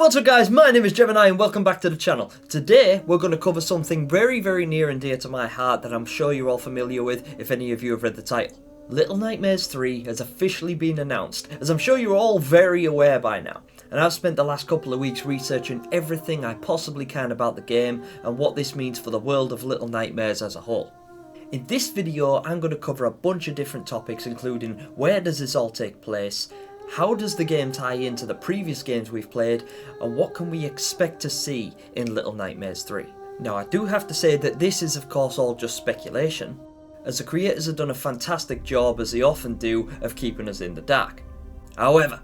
what's up guys, my name is Gemini and welcome back to the channel. Today we're going to cover something very near and dear to my heart that I'm sure you're all familiar with if any of you have read the title. Little Nightmares 3 has officially been announced, as I'm sure you're all very aware by now. And I've spent the last couple of weeks researching everything I possibly can about the game and what this means for the world of Little Nightmares as a whole. In this video I'm going to cover a bunch of different topics, including where does this all take place, how does the game tie into the previous games we've played, and what can we expect to see in Little Nightmares 3. Now I do have to say that this is of course all just speculation, as the creators have done a fantastic job, as they often do, of keeping us in the dark. However,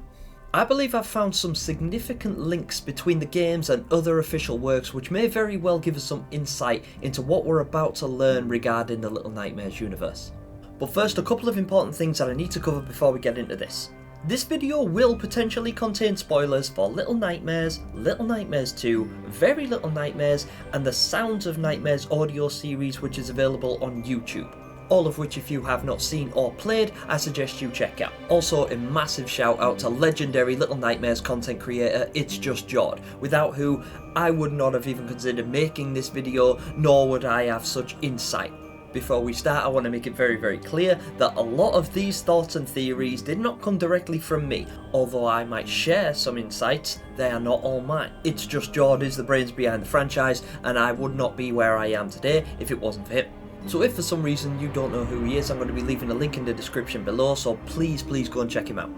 I believe I've found some significant links between the games and other official works which may very well give us some insight into what we're about to learn regarding the Little Nightmares universe. But first, a couple of important things that I need to cover before we get into this. This video will potentially contain spoilers for Little Nightmares, Little Nightmares 2, Very Little Nightmares, and the Sounds of Nightmares audio series which is available on YouTube. All of which, if you have not seen or played, I suggest you check out. Also, a massive shout out to legendary Little Nightmares content creator It's Just Jord, without who I would not have even considered making this video, nor would I have such insight. Before we start, I want to make it very clear that a lot of these thoughts and theories did not come directly from me. Although I might share some insights, they are not all mine. It's Just Jord is the brains behind the franchise, and I would not be where I am today if it wasn't for him. So if for some reason you don't know who he is, I'm going to be leaving a link in the description below, so please go and check him out.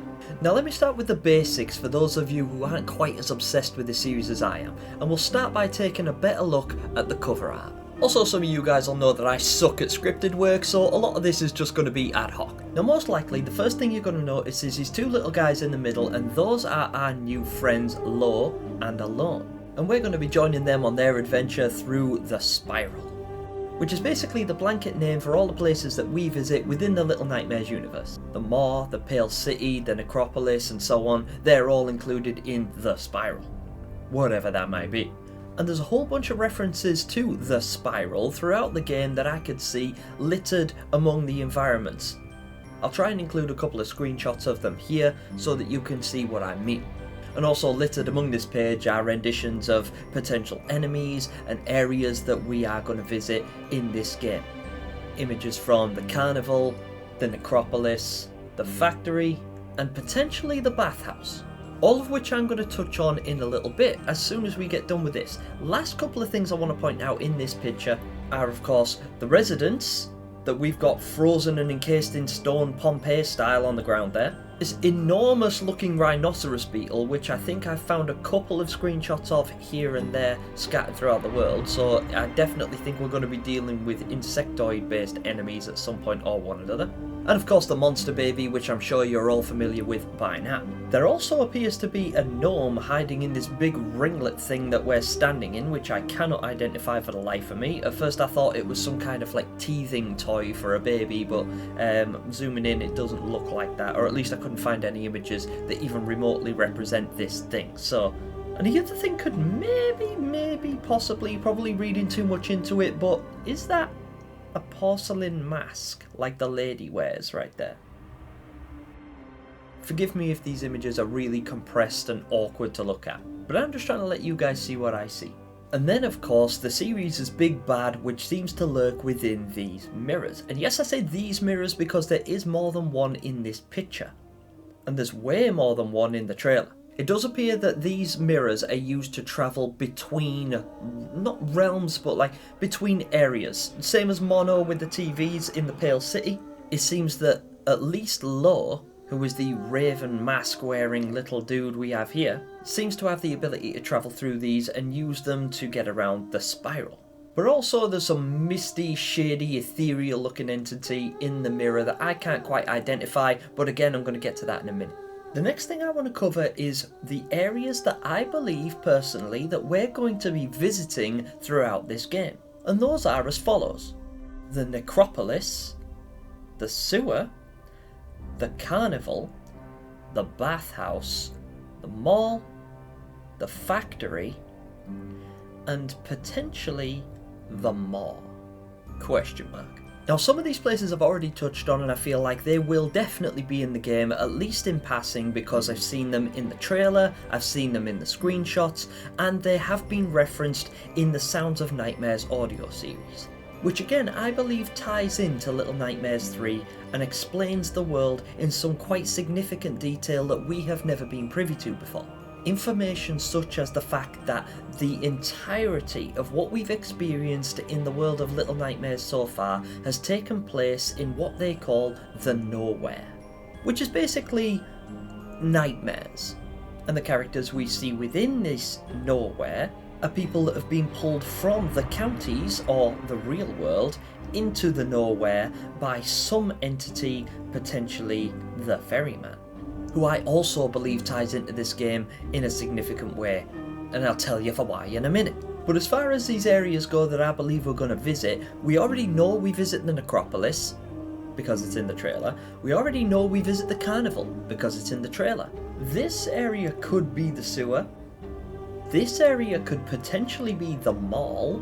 Now let me start with the basics for those of you who aren't quite as obsessed with the series as I am, and we'll start by taking a better look at the cover art. Also, some of you guys will know that I suck at scripted work, so a lot of this is just going to be ad hoc. Now most likely, the first thing you're going to notice is these two little guys in the middle, and those are our new friends Lo and Alone. And we're going to be joining them on their adventure through the Spiral, which is basically the blanket name for all the places that we visit within the Little Nightmares universe. The Maw, the Pale City, the Necropolis, and so on, they're all included in the Spiral, whatever that might be. And there's a whole bunch of references to the Spiral throughout the game that I could see littered among the environments. I'll try and include a couple of screenshots of them here so that you can see what I mean. And also littered among this page are renditions of potential enemies and areas that we are going to visit in this game. Images from the Carnival, the Necropolis, the Factory, and potentially the Bathhouse. All of which I'm going to touch on in a little bit as soon as we get done with this. Last couple of things I want to point out in this picture are of course the residence that we've got frozen and encased in stone Pompeii style on the ground there. This enormous looking rhinoceros beetle, which I think I've found a couple of screenshots of here and there scattered throughout the world, so I definitely think we're going to be dealing with insectoid based enemies at some point or one another. And of course the monster baby, which I'm sure you're all familiar with by now. There also appears to be a gnome hiding in this big ringlet thing that we're standing in, which I cannot identify for the life of me. At first I thought it was some kind of like teething toy for a baby, but zooming in it doesn't look like that, or at least I couldn't find any images that even remotely represent this thing. So, and the other thing could possibly, probably reading too much into it, but is that a porcelain mask like the lady wears right there? Forgive me if these images are really compressed and awkward to look at, but I'm just trying to let you guys see what I see. And then of course the series' big bad, which seems to lurk within these mirrors. And yes, I say these mirrors because there is more than one in this picture, and there's way more than one in the trailer. It does appear that these mirrors are used to travel between, not realms, but like between areas. Same as Mono with the TVs in the Pale City. It seems that at least Lo, who is the raven mask wearing little dude we have here, seems to have the ability to travel through these and use them to get around the Spiral. But also there's some misty, shady, ethereal looking entity in the mirror that I can't quite identify, but again I'm going to get to that in a minute. The next thing I want to cover is the areas that I believe personally that we're going to be visiting throughout this game. And those are as follows: the Necropolis, the Sewer, the Carnival, the Bathhouse, the Mall, the Factory, and potentially the Maw? Question mark. Now, some of these places I've already touched on, and I feel like they will definitely be in the game, at least in passing, because I've seen them in the trailer, I've seen them in the screenshots, and they have been referenced in the Sounds of Nightmares audio series, which again I believe ties into Little Nightmares 3 and explains the world in some quite significant detail that we have never been privy to before. Information such as the fact that the entirety of what we've experienced in the world of Little Nightmares so far has taken place in what they call the Nowhere, which is basically nightmares. And the characters we see within this Nowhere are people that have been pulled from the counties, or the real world, into the Nowhere by some entity, potentially the Ferryman, who I also believe ties into this game in a significant way, and I'll tell you for why in a minute. But as far as these areas go that I believe we're going to visit, we already know we visit the necropolis, because it's in the trailer. We already know we visit the carnival, because it's in the trailer. This area could be the sewer. This area could potentially be the mall.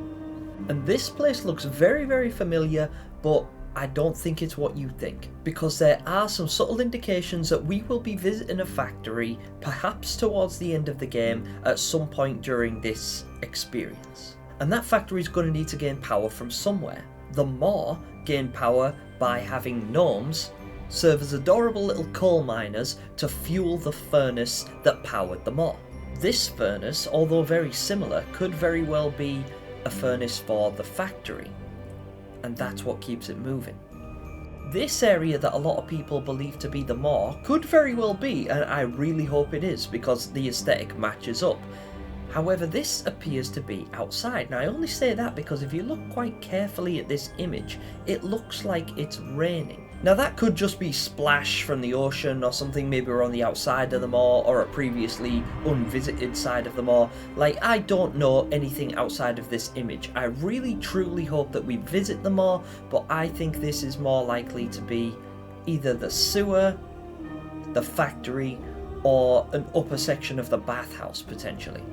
And this place looks very, very familiar, but I don't think it's what you think, because there are some subtle indications that we will be visiting a factory, perhaps towards the end of the game, at some point during this experience. And that factory is going to need to gain power from somewhere. The Maw gain power by having gnomes serve as adorable little coal miners to fuel the furnace that powered the Maw. This furnace, although very similar, could very well be a furnace for the factory, and that's what keeps it moving. This area that a lot of people believe to be the Maw could very well be, and I really hope it is, because the aesthetic matches up. However, this appears to be outside. Now, I only say that because if you look quite carefully at this image, it looks like it's raining. Now, that could just be splash from the ocean or something. Maybe we're on the outside of the Maw or a previously unvisited side of the Maw. Like, I don't know anything outside of this image. I really truly hope that we visit the Maw, but I think this is more likely to be either the sewer, the factory, or an upper section of the bathhouse, potentially.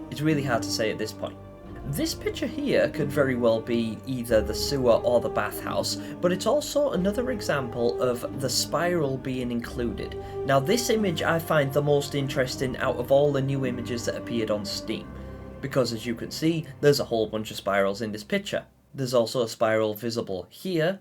It's really hard to say at this point. This picture here could very well be either the sewer or the bathhouse, but it's also another example of the spiral being included. Now, this image I find the most interesting out of all the new images that appeared on Steam, because as you can see, there's a whole bunch of spirals in this picture. There's also a spiral visible here,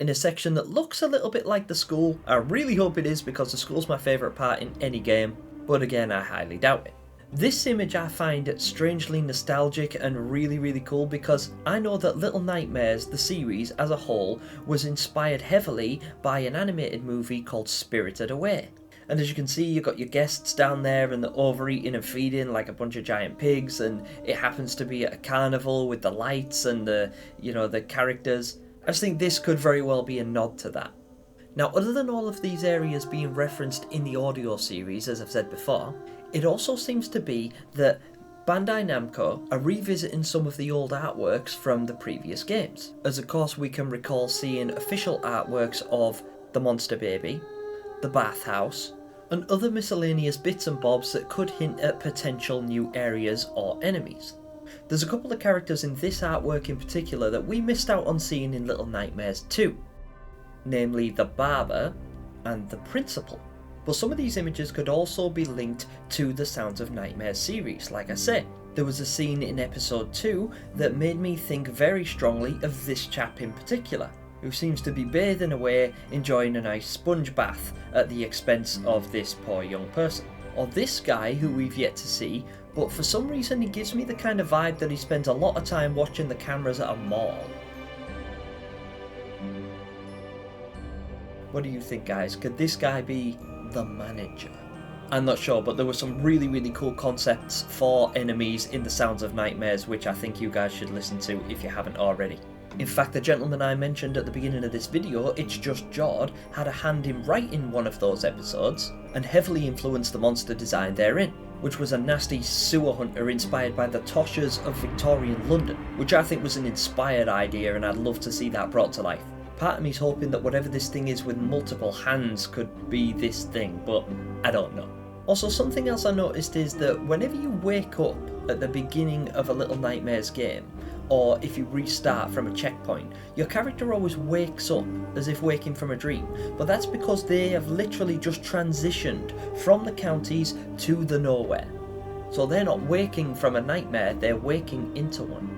in a section that looks a little bit like the school. I really hope it is, because the school's my favourite part in any game, but again, I highly doubt it. This image I find strangely nostalgic and really, really cool, because I know that Little Nightmares, the series as a whole, was inspired heavily by an animated movie called Spirited Away. And as you can see, you've got your guests down there and they're overeating and feeding like a bunch of giant pigs, and it happens to be at a carnival with the lights and the characters. I just think this could very well be a nod to that. Now, other than all of these areas being referenced in the audio series, as I've said before, it also seems to be that Bandai Namco are revisiting some of the old artworks from the previous games, as of course we can recall seeing official artworks of the monster baby, the bathhouse, and other miscellaneous bits and bobs that could hint at potential new areas or enemies. There's a couple of characters in this artwork in particular that we missed out on seeing in Little Nightmares 2, namely the barber and the principal. But some of these images could also be linked to the Sounds of Nightmares series. Like I said, there was a scene in episode 2 that made me think very strongly of this chap in particular, who seems to be bathing away, enjoying a nice sponge bath at the expense of this poor young person. Or this guy who we've yet to see, but for some reason he gives me the kind of vibe that he spends a lot of time watching the cameras at a mall. What do you think, guys? Could this guy be the manager? I'm not sure, but there were some really, really cool concepts for enemies in the Sounds of Nightmares, which I think you guys should listen to if you haven't already. In fact, the gentleman I mentioned at the beginning of this video, It's Just Jord, had a hand in writing one of those episodes, and heavily influenced the monster design therein, which was a nasty sewer hunter inspired by the Toshas of Victorian London, which I think was an inspired idea, and I'd love to see that brought to life. Part of me's hoping that whatever this thing is with multiple hands could be this thing, but I don't know. Also, something else I noticed is that whenever you wake up at the beginning of a Little Nightmares game, or if you restart from a checkpoint, your character always wakes up as if waking from a dream. But that's because they have literally just transitioned from the counties to the nowhere. So they're not waking from a nightmare, they're waking into one.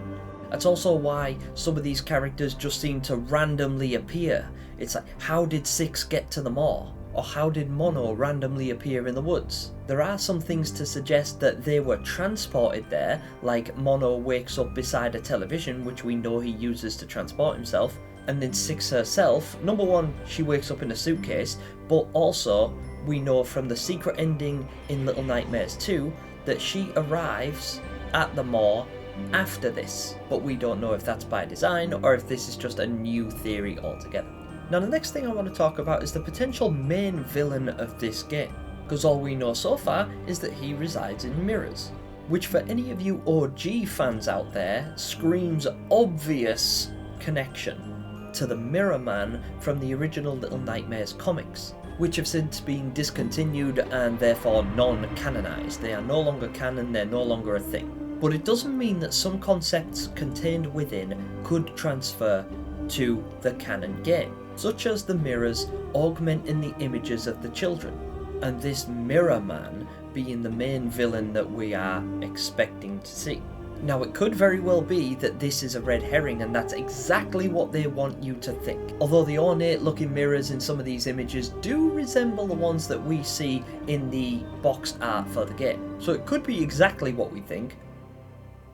That's also why some of these characters just seem to randomly appear. It's like, how did Six get to the mall? Or how did Mono randomly appear in the woods? There are some things to suggest that they were transported there, like Mono wakes up beside a television, which we know he uses to transport himself, and then Six herself, number one, she wakes up in a suitcase, but also we know from the secret ending in Little Nightmares 2 that she arrives at the mall after this, but we don't know if that's by design or if this is just a new theory altogether. Now the next thing I want to talk about is the potential main villain of this game, because all we know so far is that he resides in mirrors, which for any of you OG fans out there screams obvious connection to the Mirror Man from the original Little Nightmares comics, which have since been discontinued and therefore non-canonized. They are no longer canon, they're no longer a thing. But it doesn't mean that some concepts contained within could transfer to the canon game, such as the mirrors augmenting the images of the children, and this Mirror Man being the main villain that we are expecting to see. Now it could very well be that this is a red herring and that's exactly what they want you to think, although the ornate looking mirrors in some of these images do resemble the ones that we see in the boxed art for the game. So it could be exactly what we think,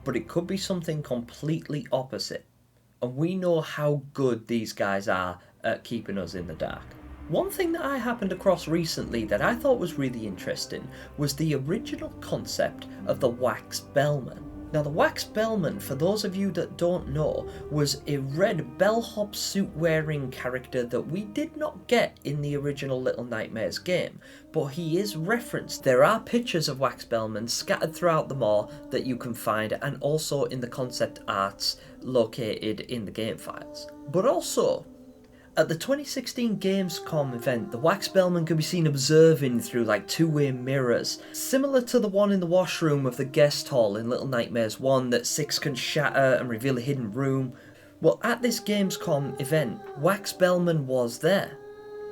but it could be something completely opposite. And we know how good these guys are at keeping us in the dark. One thing that I happened across recently that I thought was really interesting was the original concept of the Wax Bellman. Now the Wax Bellman, for those of you that don't know, was a red bellhop suit wearing character that we did not get in the original Little Nightmares game, but he is referenced. There are pictures of Wax Bellman scattered throughout the mall that you can find, and also in the concept arts located in the game files. But also, at the 2016 Gamescom event, the Wax Bellman could be seen observing through like two-way mirrors, similar to the one in the washroom of the guest hall in Little Nightmares 1 that Six can shatter and reveal a hidden room. Well, at this Gamescom event, Wax Bellman was there.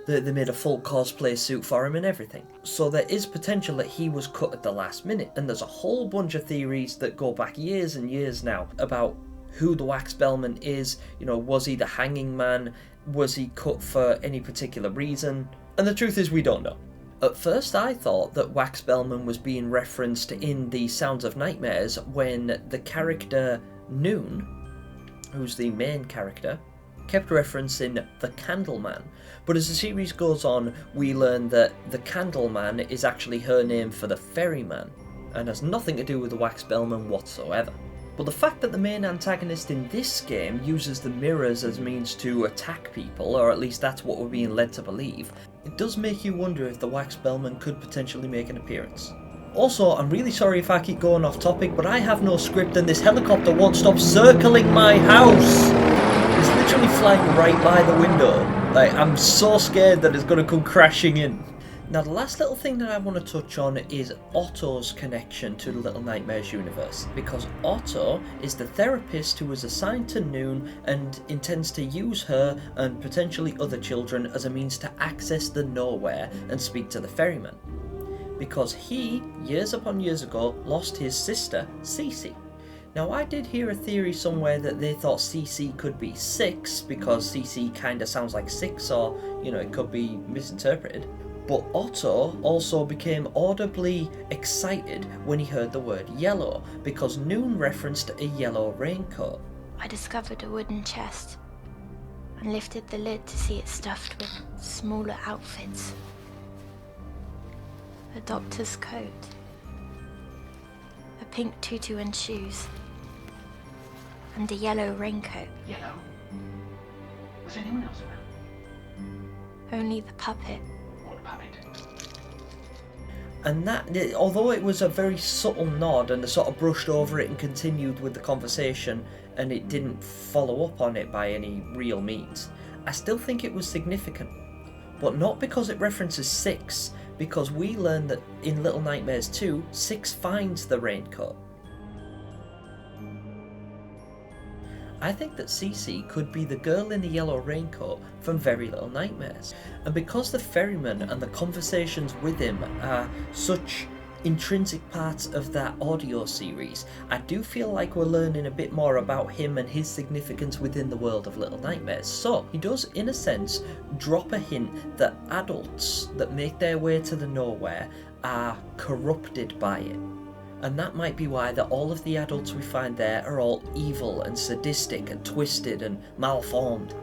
They made a full cosplay suit for him and everything. So there is potential that he was cut at the last minute, and there's a whole bunch of theories that go back years and years now about who the Wax Bellman is. You know, was he the hanging man? Was he cut for any particular reason? And the truth is we don't know. At first I thought that Wax Bellman was being referenced in the Sounds of Nightmares when the character Noon, who's the main character, kept referencing the Candleman. But as the series goes on, we learn that the Candleman is actually her name for the Ferryman, and has nothing to do with the Wax Bellman whatsoever. But the fact that the main antagonist in this game uses the mirrors as means to attack people, or at least that's what we're being led to believe, it does make you wonder if the Wax Bellman could potentially make an appearance. Also, I'm really sorry if I keep going off topic, but I have no script and this helicopter won't stop circling my house! It's literally flying right by the window. Like, I'm so scared that it's going to come crashing in. Now the last little thing that I want to touch on is Otto's connection to the Little Nightmares universe, because Otto is the therapist who was assigned to Noon and intends to use her and potentially other children as a means to access the nowhere and speak to the ferryman. Because he, years upon years ago, lost his sister, Cece. Now I did hear a theory somewhere that they thought Cece could be Six, because Cece kinda sounds like Six, or, you know, it could be misinterpreted. But Otto also became audibly excited when he heard the word yellow, because Noon referenced a yellow raincoat. I discovered a wooden chest and lifted the lid to see it stuffed with smaller outfits. A doctor's coat, a pink tutu and shoes, and a yellow raincoat. Yellow? Was anyone else around? Only the puppet. And that, although it was a very subtle nod and they sort of brushed over it and continued with the conversation and it didn't follow up on it by any real means, I still think it was significant. But not because it references Six, because we learn that in Little Nightmares 2, Six finds the raincoat. I think that Cece could be the girl in the yellow raincoat from Very Little Nightmares. And because the ferryman and the conversations with him are such intrinsic parts of that audio series, I do feel like we're learning a bit more about him and his significance within the world of Little Nightmares. So he does, in a sense, drop a hint that adults that make their way to the nowhere are corrupted by it. And that might be why that all of the adults we find there are all evil and sadistic and twisted and malformed.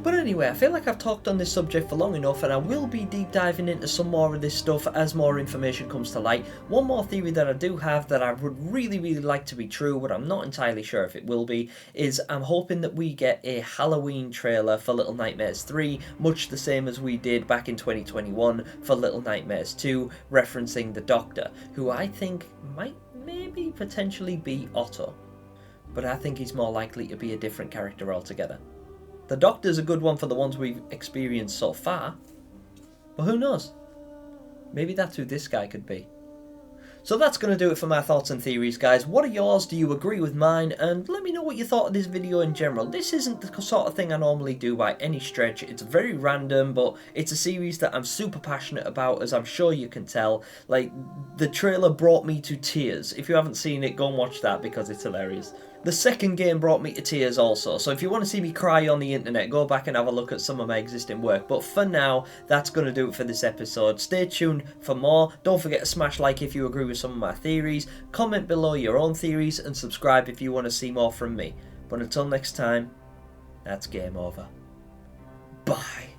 But anyway, I feel like I've talked on this subject for long enough, and I will be deep diving into some more of this stuff as more information comes to light. One more theory that I do have that I would really like to be true, but I'm not entirely sure if it will be, is I'm hoping that we get a Halloween trailer for Little Nightmares 3, much the same as we did back in 2021 for Little Nightmares 2, referencing the Doctor, who I think might maybe potentially be Otto. But I think he's more likely to be a different character altogether. The Doctor's a good one for the ones we've experienced so far, but who knows? Maybe that's who this guy could be. So that's going to do it for my thoughts and theories, guys. What are yours? Do you agree with mine? And let me know what you thought of this video in general. This isn't the sort of thing I normally do by any stretch. It's very random, but it's a series that I'm super passionate about, as I'm sure you can tell. Like, the trailer brought me to tears. If you haven't seen it, go and watch that because it's hilarious. The second game brought me to tears also, so if you want to see me cry on the internet, go back and have a look at some of my existing work. But for now, that's going to do it for this episode. Stay tuned for more. Don't forget to smash like if you agree with some of my theories, comment below your own theories, and subscribe if you want to see more from me. But until next time, that's game over. Bye.